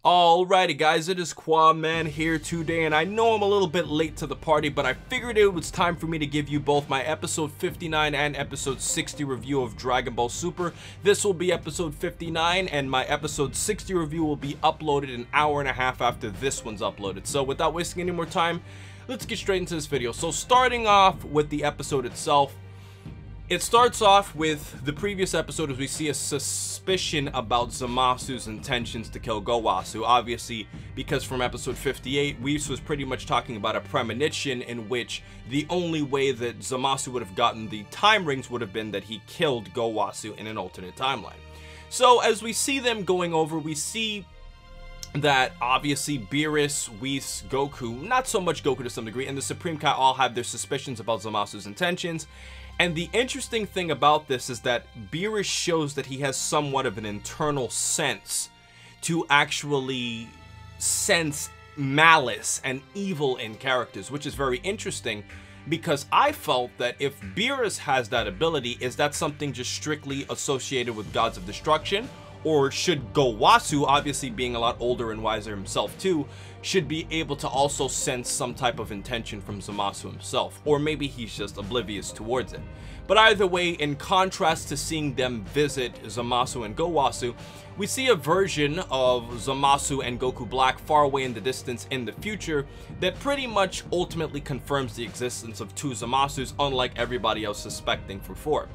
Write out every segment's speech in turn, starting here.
Alrighty guys, it is Qaaman here today, and I know I'm a little bit late to the party, but I figured it was time for me to give you both my episode 59 and episode 60 review of Dragon Ball Super. This will be episode 59, and my episode 60 review will be uploaded an hour and a half after this one's uploaded. So without wasting any more time, let's get straight into this video. So starting off with the episode itself, it starts off with the previous episode as we see a suspicion about Zamasu's intentions to kill Gowasu. Obviously, because from episode 58, Whis was pretty much talking about a premonition in which the only way that Zamasu would have gotten the time rings would have been that he killed Gowasu in an alternate timeline. So as we see them going over, we see that obviously Beerus, Whis, Goku, not so much Goku to some degree, and the Supreme Kai all have their suspicions about Zamasu's intentions. And the interesting thing about this is that Beerus shows that he has somewhat of an internal sense to actually sense malice and evil in characters, which is very interesting because I felt that if Beerus has that ability, is that something just strictly associated with gods of destruction? Or should Gowasu, obviously being a lot older and wiser himself too, should be able to also sense some type of intention from Zamasu himself? Or maybe he's just oblivious towards it. But either way, in contrast to seeing them visit Zamasu and Gowasu, we see a version of Zamasu and Goku Black far away in the distance in the future that pretty much ultimately confirms the existence of two Zamasus, unlike everybody else suspecting before.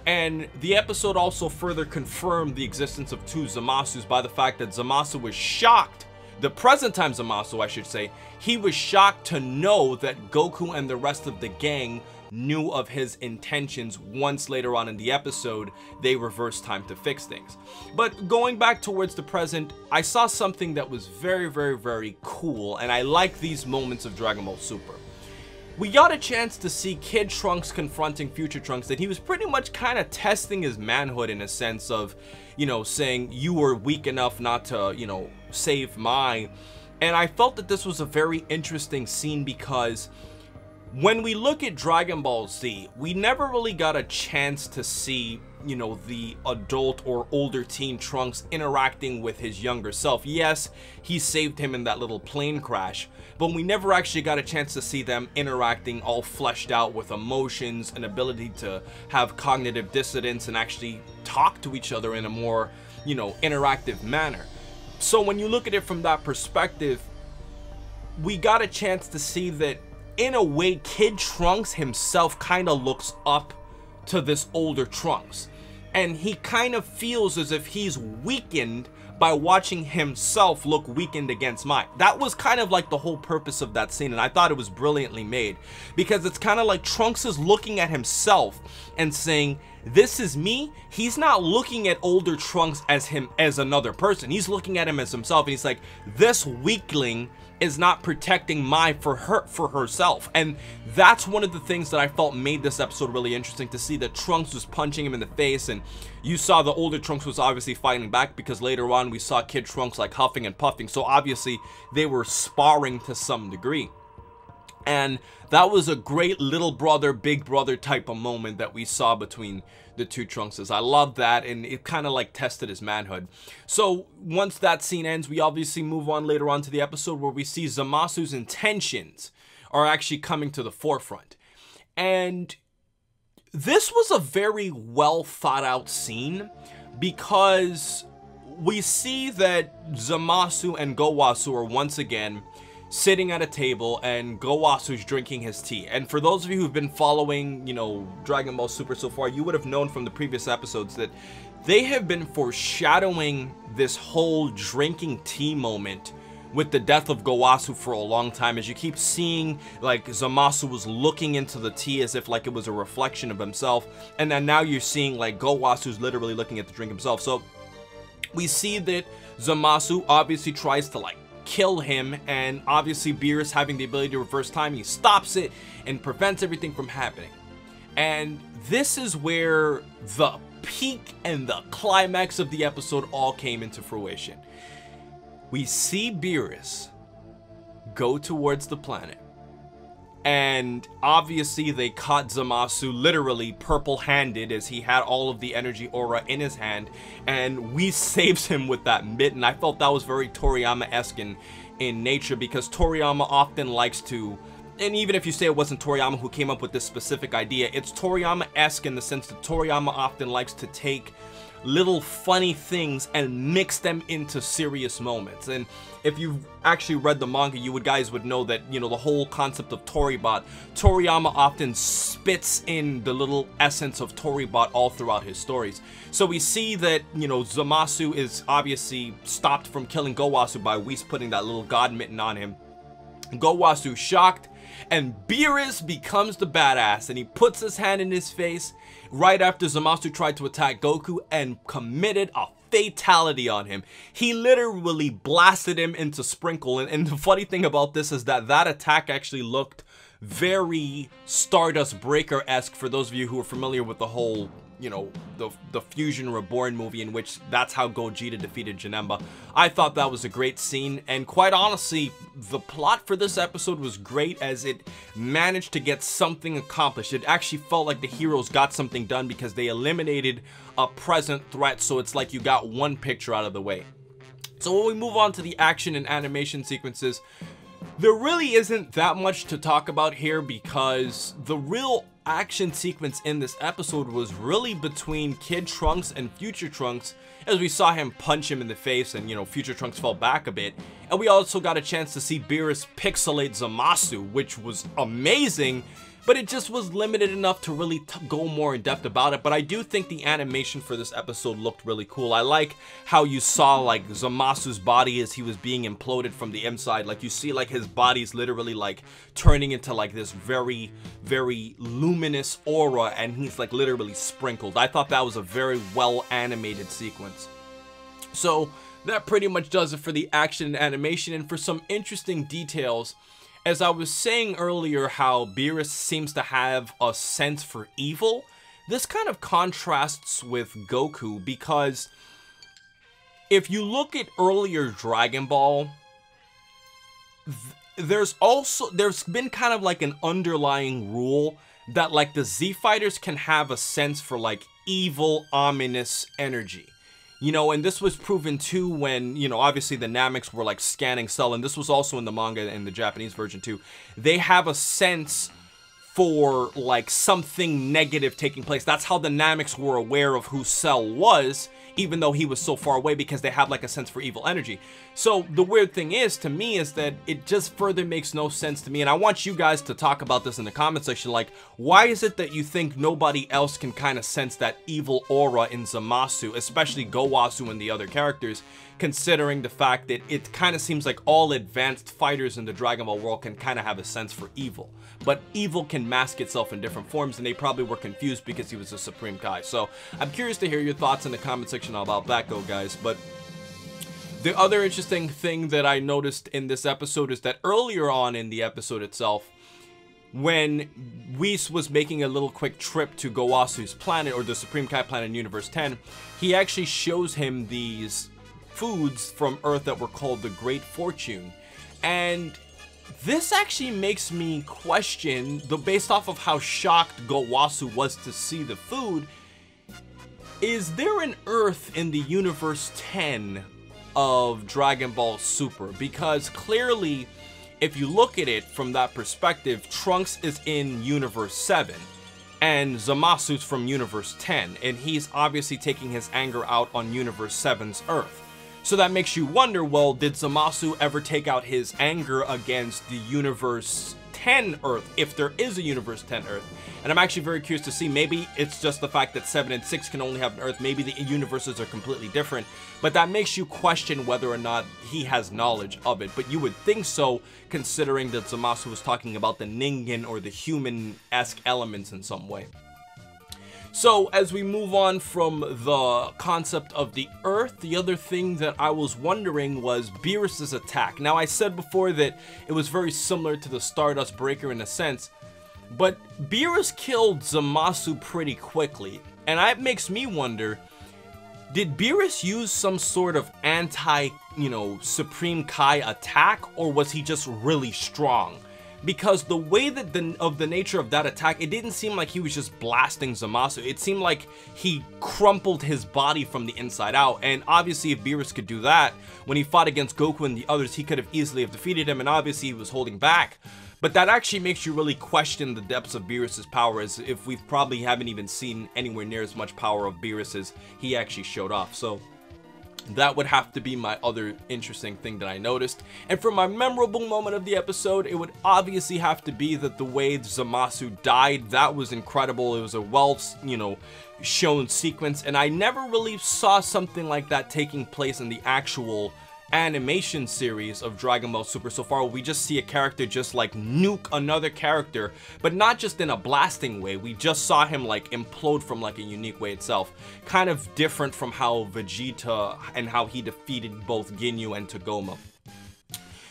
And the episode also further confirmed the existence of two Zamasus by the fact that Zamasu was shocked, the present time Zamasu I should say, he was shocked to know that Goku and the rest of the gang knew of his intentions once later on in the episode they reversed time to fix things. But going back towards the present, I saw something that was very cool, and I like these moments of Dragon Ball Super. We got a chance to see Kid Trunks confronting Future Trunks, that he was pretty much kind of testing his manhood in a sense of, you know, saying you were weak enough not to, you know, save Mai. And I felt that this was a very interesting scene because when we look at Dragon Ball Z, we never really got a chance to see, you know, the adult or older teen Trunks interacting with his younger self. Yes, he saved him in that little plane crash, but we never actually got a chance to see them interacting all fleshed out with emotions and ability to have cognitive dissonance and actually talk to each other in a more, you know, interactive manner. So when you look at it from that perspective, we got a chance to see that in a way Kid Trunks himself kind of looks up to this older Trunks, and he kind of feels as if he's weakened by watching himself look weakened against Mai. That was kind of like the whole purpose of that scene, and I thought it was brilliantly made because it's kind of like Trunks is looking at himself and saying, this is me. He's not looking at older Trunks as him as another person. He's looking at him as himself, and he's like, this weakling is not protecting Mai for herself. And that's one of the things that I felt made this episode really interesting, to see that Trunks was punching him in the face, and you saw the older Trunks was obviously fighting back because later on we saw Kid Trunks like huffing and puffing, so obviously they were sparring to some degree. And that was a great little brother, big brother type of moment that we saw between the two Trunkses. I love that, and it kind of like tested his manhood. So once that scene ends, we obviously move on later on to the episode where we see Zamasu's intentions are actually coming to the forefront. And this was a very well thought out scene because we see that Zamasu and Gowasu are once again sitting at a table, and Gowasu's drinking his tea. And for those of you who've been following, you know, Dragon Ball Super so far, you would have known from the previous episodes that they have been foreshadowing this whole drinking tea moment with the death of Gowasu for a long time, as you keep seeing like Zamasu was looking into the tea as if like it was a reflection of himself, and then now you're seeing like Gowasu's literally looking at the drink himself. So we see that Zamasu obviously tries to like kill him, and obviously Beerus, having the ability to reverse time, he stops it and prevents everything from happening. And this is where the peak and the climax of the episode all came into fruition. We see Beerus go towards the planet, And obviously they caught Zamasu literally purple-handed, as he had all of the energy aura in his hand, and we saves him with that mitten. I felt that was very Toriyama-esque in nature, because Toriyama often likes to, and even if you say it wasn't Toriyama who came up with this specific idea, it's Toriyama-esque in the sense that Toriyama often likes to take little funny things and mix them into serious moments. And if you've actually read the manga, you guys would know that, you know, the whole concept of Toribot, Toriyama often spits in the little essence of Toribot all throughout his stories. So we see that, you know, Zamasu is obviously stopped from killing Gowasu by Whis putting that little god mitten on him. Gowasu shocked, and Beerus becomes the badass, and he puts his hand in his face right after Zamasu tried to attack Goku and committed a fatality on him. He literally blasted him into Sprinkle, and the funny thing about this is that that attack actually looked very Stardust Breaker-esque, for those of you who are familiar with the whole, you know, the Fusion Reborn movie, in which that's how Gogeta defeated Janemba. I thought that was a great scene, and quite honestly, the plot for this episode was great, as it managed to get something accomplished. It actually felt like the heroes got something done, because they eliminated a present threat, so it's like you got one picture out of the way. So when we move on to the action and animation sequences, there really isn't that much to talk about here, because the real action sequence in this episode was really between Kid Trunks and Future Trunks, as we saw him punch him in the face, and, you know, Future Trunks fell back a bit. And we also got a chance to see Beerus pixelate Zamasu, which was amazing, but it just was limited enough to really go more in depth about it. But I do think the animation for this episode looked really cool. I like how you saw like Zamasu's body as he was being imploded from the inside. Like you see like his body's literally like turning into like this very, very luminous aura, and he's like literally sprinkled. I thought that was a very well animated sequence. So that pretty much does it for the action and animation. And for some interesting details, as I was saying earlier how Beerus seems to have a sense for evil, this kind of contrasts with Goku, because if you look at earlier Dragon Ball, there's been kind of like an underlying rule that like the Z Fighters can have a sense for like evil, ominous energy. You know, and this was proven too when, you know, obviously the Nameks were like scanning Cell, and this was also in the manga and the Japanese version too. They have a sense for like something negative taking place. That's how the Nameks were aware of who Cell was, even though he was so far away, because they have like a sense for evil energy. So the weird thing is, to me, is that it just further makes no sense to me, and I want you guys to talk about this in the comment section. Like, why is it that you think nobody else can kind of sense that evil aura in Zamasu, especially Gowasu and the other characters, considering the fact that it kind of seems like all advanced fighters in the Dragon Ball world can kind of have a sense for evil, but evil can mask itself in different forms, and they probably were confused because he was a Supreme Kai. So I'm curious to hear your thoughts in the comment section about that, guys. But the other interesting thing that I noticed in this episode is that earlier on in the episode itself, when Whis was making a little quick trip to Gowasu's planet, or the Supreme Kai planet in Universe 10, he actually shows him these foods from Earth that were called the Great Fortune. And this actually makes me question, based off of how shocked Gowasu was to see the food, is there an Earth in the Universe 10 of Dragon Ball Super? Because clearly, if you look at it from that perspective, Trunks is in Universe 7, and Zamasu's from Universe 10, and he's obviously taking his anger out on Universe 7's Earth. So that makes you wonder, well, did Zamasu ever take out his anger against the Universe 10 Earth, if there is a Universe 10 Earth? And I'm actually very curious to see, maybe it's just the fact that 7 and 6 can only have an Earth, maybe the universes are completely different, but that makes you question whether or not he has knowledge of it. But you would think so, considering that Zamasu was talking about the Ningen or the human-esque elements in some way. So, as we move on from the concept of the Earth, the other thing that I was wondering was Beerus' attack. Now, I said before that it was very similar to the Stardust Breaker in a sense, but Beerus killed Zamasu pretty quickly, and that makes me wonder, did Beerus use some sort of anti, Supreme Kai attack, or was he just really strong? because the way that the nature of that attack, it didn't seem like he was just blasting Zamasu. It seemed like he crumpled his body from the inside out, and obviously if Beerus could do that when he fought against Goku and the others, he could have easily have defeated him, and obviously he was holding back. But that actually makes you really question the depths of Beerus's power, as if we probably haven't even seen anywhere near as much power of Beerus as he actually showed off. So that would have to be my other interesting thing that I noticed. And for my memorable moment of the episode, it would obviously have to be that the way Zamasu died, that was incredible. It was a well, shown sequence, and I never really saw something like that taking place in the actual animation series of Dragon Ball Super. So far we just see a character just like nuke another character, but not just in a blasting way. We just saw him like implode from like a unique way itself, kind of different from how Vegeta and how he defeated both Ginyu and Togoma.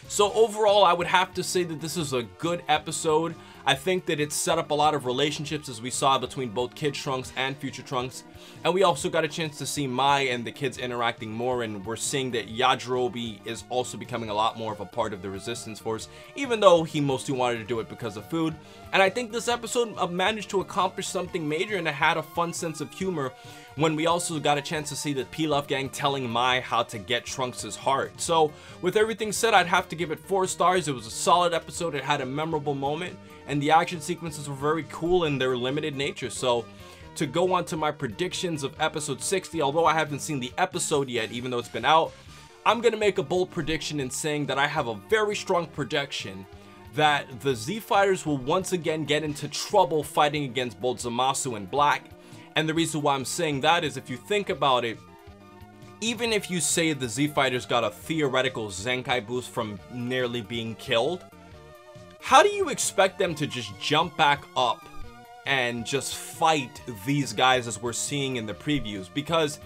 So overall, I would have to say that this is a good episode. I think that it set up a lot of relationships, as we saw between both Kid Trunks and Future Trunks. And we also got a chance to see Mai and the kids interacting more, and we're seeing that Yajirobe is also becoming a lot more of a part of the Resistance Force, even though he mostly wanted to do it because of food. And I think this episode managed to accomplish something major, and it had a fun sense of humor when we also got a chance to see the Pilaf gang telling Mai how to get Trunks' heart. So with everything said, I'd have to give it 4 stars. It was a solid episode. It had a memorable moment, and the action sequences were very cool in their limited nature. So to go on to my predictions of episode 60, although I haven't seen the episode yet, even though it's been out, I'm gonna make a bold prediction in saying that I have a very strong prediction that the Z Fighters will once again get into trouble fighting against both Zamasu and Black. And the reason why I'm saying that is, if you think about it, even if you say the Z Fighters got a theoretical Zenkai boost from nearly being killed, how do you expect them to just jump back up and just fight these guys as we're seeing in the previews? Because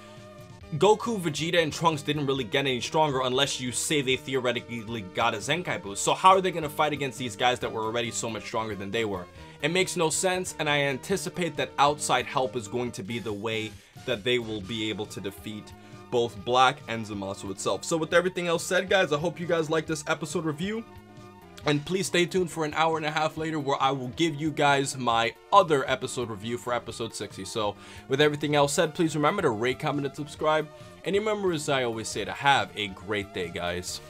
Goku, Vegeta, and Trunks didn't really get any stronger unless you say they theoretically got a Zenkai boost. So how are they going to fight against these guys that were already so much stronger than they were? It makes no sense, and I anticipate that outside help is going to be the way that they will be able to defeat both Black and Zamasu itself. So with everything else said, guys, I hope you guys liked this episode review. And please stay tuned for an hour and a half later, where I will give you guys my other episode review for episode 60. So with everything else said, please remember to rate, comment, and subscribe. And remember, as I always say, to have a great day, guys.